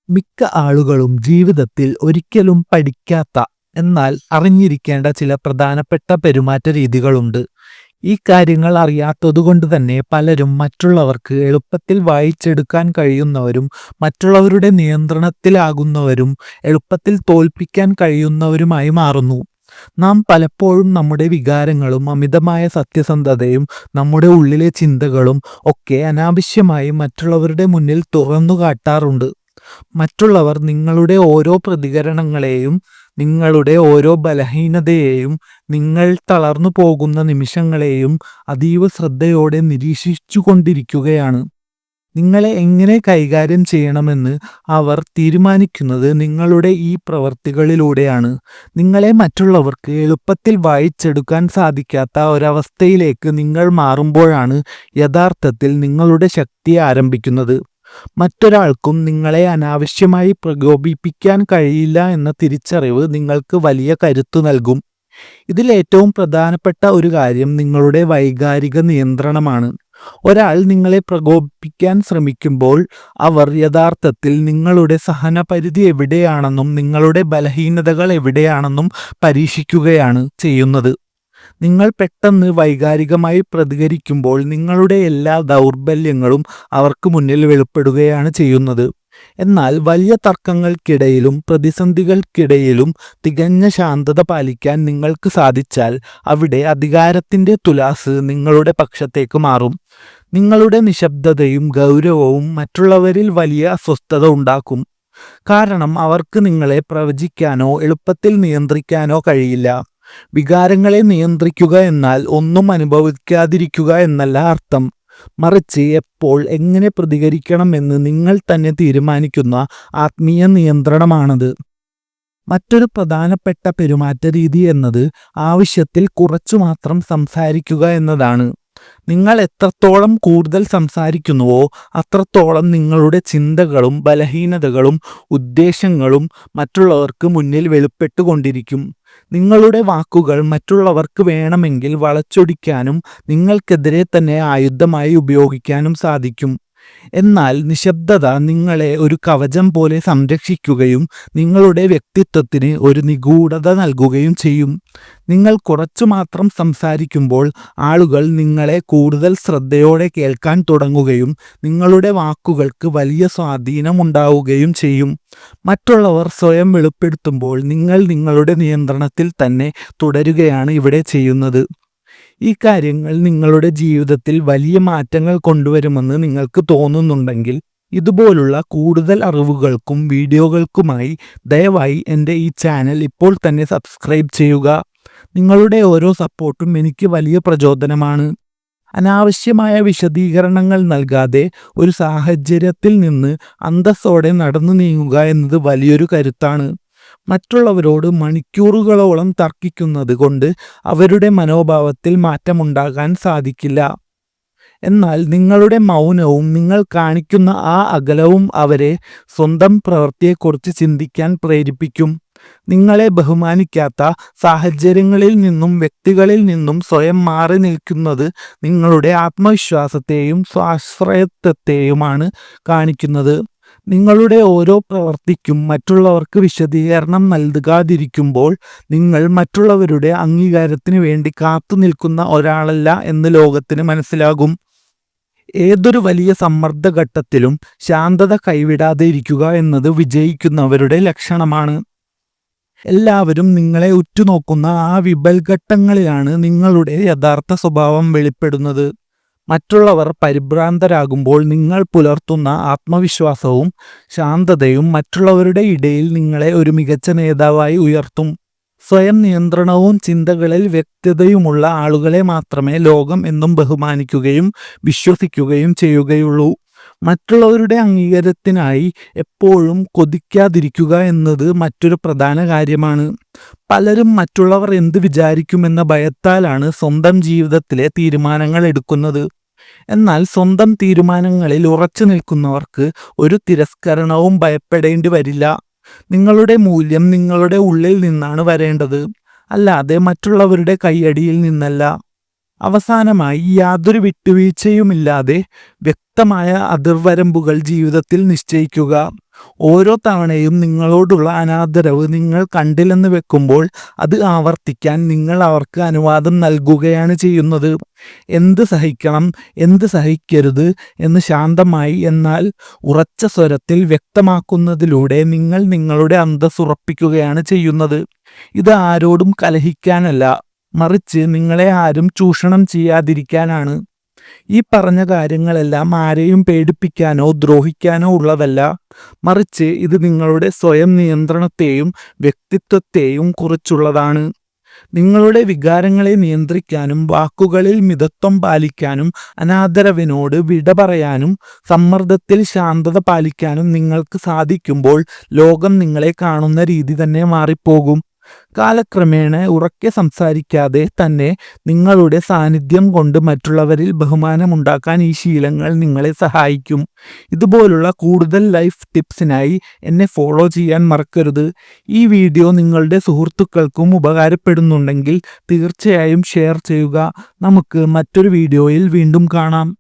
മിക്ക ആളുകളും ജീവിതത്തിൽ ഒരിക്കലും പഠിക്കാത്ത എന്നാൽ അറിഞ്ഞിരിക്കേണ്ട ചില പ്രധാനപ്പെട്ട പെരുമാറ്റ രീതികളുണ്ട്. ഈ കാര്യങ്ങൾ അറിയാത്തതുകൊണ്ട് തന്നെ പലരും മറ്റുള്ളവർക്ക് എളുപ്പത്തിൽ വായിച്ചെടുക്കാൻ കഴിയുന്നവരും മറ്റുള്ളവരുടെ നിയന്ത്രണത്തിലാകുന്നവരും എളുപ്പത്തിൽ തോൽപ്പിക്കാൻ കഴിയുന്നവരുമായി മാറുന്നു. നാം പലപ്പോഴും നമ്മുടെ വികാരങ്ങളും അമിതമായ സത്യസന്ധതയും നമ്മുടെ ഉള്ളിലെ ചിന്തകളും ഒക്കെ അനാവശ്യമായി മറ്റുള്ളവരുടെ മുന്നിൽ തുറന്നു കാട്ടാറുണ്ട്. മറ്റുള്ളവർ നിങ്ങളുടെ ഓരോ പ്രതികരണങ്ങളെയും നിങ്ങളുടെ ഓരോ ബലഹീനതയെയും നിങ്ങൾ തളർന്നു പോകുന്ന നിമിഷങ്ങളെയും അതീവ ശ്രദ്ധയോടെ നിരീക്ഷിച്ചു കൊണ്ടിരിക്കുകയാണ്. നിങ്ങളെ എങ്ങനെ കൈകാര്യം ചെയ്യണമെന്ന് അവർ തീരുമാനിക്കുന്നത് നിങ്ങളുടെ ഈ പ്രവർത്തികളിലൂടെയാണ്. നിങ്ങളെ മറ്റുള്ളവർക്ക് എളുപ്പത്തിൽ വായിച്ചെടുക്കാൻ സാധിക്കാത്ത ഒരവസ്ഥയിലേക്ക് നിങ്ങൾ മാറുമ്പോഴാണ് യഥാർത്ഥത്തിൽ നിങ്ങളുടെ ശക്തി ആരംഭിക്കുന്നത്. മറ്റൊരാൾക്കും നിങ്ങളെ അനാവശ്യമായി പ്രകോപിപ്പിക്കാൻ കഴിയില്ല എന്ന തിരിച്ചറിവ് നിങ്ങൾക്ക് വലിയ കരുത്തു നൽകും. ഇതിൽ ഏറ്റവും പ്രധാനപ്പെട്ട ഒരു കാര്യം നിങ്ങളുടെ വൈകാരിക നിയന്ത്രണമാണ്. ഒരാൾ നിങ്ങളെ പ്രകോപിപ്പിക്കാൻ ശ്രമിക്കുമ്പോൾ അവർ യഥാർത്ഥത്തിൽ നിങ്ങളുടെ സഹനപരിധി എവിടെയാണെന്നും നിങ്ങളുടെ ബലഹീനതകൾ എവിടെയാണെന്നും പരീക്ഷിക്കുകയാണ് ചെയ്യുന്നത്. നിങ്ങൾ പെട്ടെന്ന് വൈകാരികമായി പ്രതികരിക്കുമ്പോൾ നിങ്ങളുടെ എല്ലാ ദൗർബല്യങ്ങളും അവർക്ക് മുന്നിൽ വെളിപ്പെടുകയാണ് ചെയ്യുന്നത്. എന്നാൽ വലിയ തർക്കങ്ങൾക്കിടയിലും പ്രതിസന്ധികൾക്കിടയിലും തികഞ്ഞ ശാന്തത പാലിക്കാൻ നിങ്ങൾക്ക് സാധിച്ചാൽ അവിടെ അധികാരത്തിൻ്റെ തുലാസ് നിങ്ങളുടെ പക്ഷത്തേക്ക് മാറും. നിങ്ങളുടെ നിശബ്ദതയും ഗൗരവവും മറ്റുള്ളവരിൽ വലിയ അസ്വസ്ഥത ഉണ്ടാക്കും. കാരണം അവർക്ക് നിങ്ങളെ പ്രവചിക്കാനോ എളുപ്പത്തിൽ നിയന്ത്രിക്കാനോ കഴിയില്ല. വികാരങ്ങളെ നിയന്ത്രിക്കുക എന്നാൽ ഒന്നും അനുഭവിക്കാതിരിക്കുക എന്നല്ല അർത്ഥം. മറിച്ച് എപ്പോൾ എങ്ങനെ പ്രതികരിക്കണമെന്ന് നിങ്ങൾ തന്നെ തീരുമാനിക്കുന്ന ആത്മീയ നിയന്ത്രണമാണത്. മറ്റൊരു പ്രധാനപ്പെട്ട പെരുമാറ്റ രീതി എന്നത് ആവശ്യത്തിൽ കുറച്ചു മാത്രം സംസാരിക്കുക എന്നതാണ്. നിങ്ങൾ എത്രത്തോളം കൂടുതൽ സംസാരിക്കുന്നുവോ അത്രത്തോളം നിങ്ങളുടെ ചിന്തകളും ബലഹീനതകളും ഉദ്ദേശങ്ങളും മറ്റുള്ളവർക്ക് മുന്നിൽ വെളിപ്പെട്ടുകൊണ്ടിരിക്കും. നിങ്ങളുടെ വാക്കുകൾ മറ്റുള്ളവർക്ക് വേണമെങ്കിൽ വളച്ചൊടിക്കാനും നിങ്ങൾക്കെതിരെ തന്നെ ആയുധമായി ഉപയോഗിക്കാനും സാധിക്കും. എന്നാൽ നിശബ്ദത നിങ്ങളെ ഒരു കവചം പോലെ സംരക്ഷിക്കുകയും നിങ്ങളുടെ വ്യക്തിത്വത്തിന് ഒരു നിഗൂഢത നൽകുകയും ചെയ്യും. നിങ്ങൾ കുറച്ചു മാത്രം സംസാരിക്കുമ്പോൾ ആളുകൾ നിങ്ങളെ കൂടുതൽ ശ്രദ്ധയോടെ കേൾക്കാൻ തുടങ്ങുകയും നിങ്ങളുടെ വാക്കുകൾക്ക് വലിയ സ്വാധീനമുണ്ടാവുകയും ചെയ്യും. മറ്റുള്ളവർ സ്വയം വെളിപ്പെടുത്തുമ്പോൾ നിങ്ങൾ നിങ്ങളുടെ നിയന്ത്രണത്തിൽ തന്നെ തുടരുകയാണ് ഇവിടെ ചെയ്യുന്നത്. ഈ കാര്യങ്ങൾ നിങ്ങളുടെ ജീവിതത്തിൽ വലിയ മാറ്റങ്ങൾ കൊണ്ടുവരുമെന്ന് നിങ്ങൾക്ക് തോന്നുന്നുണ്ടെങ്കിൽ ഇതുപോലുള്ള കൂടുതൽ അറിവുകൾക്കും വീഡിയോകൾക്കുമായി ദയവായി എൻ്റെ ഈ ചാനൽ ഇപ്പോൾ തന്നെ സബ്സ്ക്രൈബ് ചെയ്യുക. നിങ്ങളുടെ ഓരോ സപ്പോർട്ടും എനിക്ക് വലിയ പ്രചോദനമാണ്. അനാവശ്യമായ വിശദീകരണങ്ങൾ നൽകാതെ ഒരു സാഹചര്യത്തിൽ നിന്ന് അന്തസ്സോടെ നടന്നു നീങ്ങുക എന്നത് വലിയൊരു കരുത്താണ്. മറ്റുള്ളവരോട് മണിക്കൂറുകളോളം തർക്കിക്കുന്നത് കൊണ്ട് അവരുടെ മനോഭാവത്തിൽ മാറ്റമുണ്ടാകാൻ സാധിക്കില്ല. എന്നാൽ നിങ്ങളുടെ മൗനവും നിങ്ങൾ കാണിക്കുന്ന ആ അകലവും അവരെ സ്വന്തം പ്രവൃത്തിയെക്കുറിച്ച് ചിന്തിക്കാൻ പ്രേരിപ്പിക്കും. നിങ്ങളെ ബഹുമാനിക്കാത്ത സാഹചര്യങ്ങളിൽ നിന്നും വ്യക്തികളിൽ നിന്നും സ്വയം മാറി നിൽക്കുന്നത് നിങ്ങളുടെ ആത്മവിശ്വാസത്തെയും സ്വാശ്രയത്വത്തെയുമാണ് കാണിക്കുന്നത്. നിങ്ങളുടെ ഓരോ പ്രവൃത്തിക്കും മറ്റുള്ളവർക്ക് വിശദീകരണം നൽകാതിരിക്കുമ്പോൾ നിങ്ങൾ മറ്റുള്ളവരുടെ അംഗീകാരത്തിന് വേണ്ടി കാത്തു നിൽക്കുന്ന ഒരാളല്ല എന്ന് ലോകത്തിന് മനസ്സിലാകും. ഏതൊരു വലിയ സമ്മർദ്ദഘട്ടത്തിലും ശാന്തത കൈവിടാതെ ഇരിക്കുക എന്നത് വിജയിക്കുന്നവരുടെ ലക്ഷണമാണ്. എല്ലാവരും നിങ്ങളെ ഉറ്റുനോക്കുന്ന ആ വിപൽഘട്ടങ്ങളിലാണ് നിങ്ങളുടെ യഥാർത്ഥ സ്വഭാവം വെളിപ്പെടുന്നത്. മറ്റുള്ളവർ പരിഭ്രാന്തരാകുമ്പോൾ നിങ്ങൾ പുലർത്തുന്ന ആത്മവിശ്വാസവും ശാന്തതയും മറ്റുള്ളവരുടെ ഇടയിൽ നിങ്ങളെ ഒരു മികച്ച നേതാവായി ഉയർത്തും. സ്വയം നിയന്ത്രണവും ചിന്തകളിൽ വ്യക്തതയുമുള്ള ആളുകളെ മാത്രമേ ലോകം എന്നും ബഹുമാനിക്കുകയും വിശ്വസിക്കുകയും ചെയ്യുകയുള്ളൂ. മറ്റുള്ളവരുടെ അംഗീകാരത്തിനായി എപ്പോഴും കൊതിക്കാതിരിക്കുക എന്നത് മറ്റൊരു പ്രധാന കാര്യമാണ്. പലരും മറ്റുള്ളവർ എന്ത് വിചാരിക്കുമെന്ന ഭയത്താലാണ് സ്വന്തം ജീവിതത്തിലെ തീരുമാനങ്ങൾ എടുക്കുന്നത്. എന്നാൽ സ്വന്തം തീരുമാനങ്ങളിൽ ഉറച്ചു നിൽക്കുന്നവർക്ക് ഒരു തിരസ്കരണവും ഭയപ്പെടേണ്ടി വരില്ല. നിങ്ങളുടെ മൂല്യം നിങ്ങളുടെ ഉള്ളിൽ നിന്നാണ് വരേണ്ടത്, അല്ലാതെ മറ്റുള്ളവരുടെ കൈയടിയിൽ നിന്നല്ല. അവസാനമായി യാതൊരു വിട്ടുവീഴ്ചയുമില്ലാതെ വ്യക്തമായ അതിർവരമ്പുകൾ ജീവിതത്തിൽ നിശ്ചയിക്കുക. ഓരോ തവണയും നിങ്ങളോടുള്ള അനാദരവ് നിങ്ങൾ കണ്ടില്ലെന്ന് വെക്കുമ്പോൾ അത് ആവർത്തിക്കാൻ നിങ്ങൾ അവർക്ക് അനുവാദം നൽകുകയാണ് ചെയ്യുന്നത്. എന്ത് സഹിക്കണം, എന്ത് സഹിക്കരുത് എന്ന് ശാന്തമായി എന്നാൽ ഉറച്ച സ്വരത്തിൽ വ്യക്തമാക്കുന്നതിലൂടെ നിങ്ങൾ നിങ്ങളുടെ അന്തസ്സ് ഉറപ്പിക്കുകയാണ് ചെയ്യുന്നത്. ഇത് ആരോടും കലഹിക്കാനല്ല, മറിച്ച് നിങ്ങളെ ആരും ചൂഷണം ചെയ്യാതിരിക്കാനാണ്. ഈ പറഞ്ഞ കാര്യങ്ങളെല്ലാം ആരെയും പേടിപ്പിക്കാനോ ദ്രോഹിക്കാനോ ഉള്ളതല്ല, മറിച്ച് ഇത് നിങ്ങളുടെ സ്വയം നിയന്ത്രണത്തെയും വ്യക്തിത്വത്തെയും കുറിച്ചുള്ളതാണ്. നിങ്ങളുടെ വികാരങ്ങളെ നിയന്ത്രിക്കാനും വാക്കുകളിൽ മിതത്വം പാലിക്കാനും അനാദരവിനോട് വിട പറയാനും സമ്മർദ്ദത്തിൽ ശാന്തത പാലിക്കാനും നിങ്ങൾക്ക് സാധിക്കുമ്പോൾ ലോകം നിങ്ങളെ കാണുന്ന രീതി തന്നെ മാറിപ്പോകും. കാലക്രമേണ ഉറക്കെ സംസാരിക്കാതെ തന്നെ നിങ്ങളുടെ സാന്നിധ്യം കൊണ്ട് മറ്റുള്ളവരിൽ ബഹുമാനമുണ്ടാക്കാൻ ഈ ശീലങ്ങൾ നിങ്ങളെ സഹായിക്കും. ഇതുപോലുള്ള കൂടുതൽ ലൈഫ് ടിപ്സിനായി എന്നെ ഫോളോ ചെയ്യാൻ മറക്കരുത്. ഈ വീഡിയോ നിങ്ങളുടെ സുഹൃത്തുക്കൾക്കും ഉപകാരപ്പെടുന്നുണ്ടെങ്കിൽ തീർച്ചയായും ഷെയർ ചെയ്യുക. നമുക്ക് മറ്റൊരു വീഡിയോയിൽ വീണ്ടും കാണാം.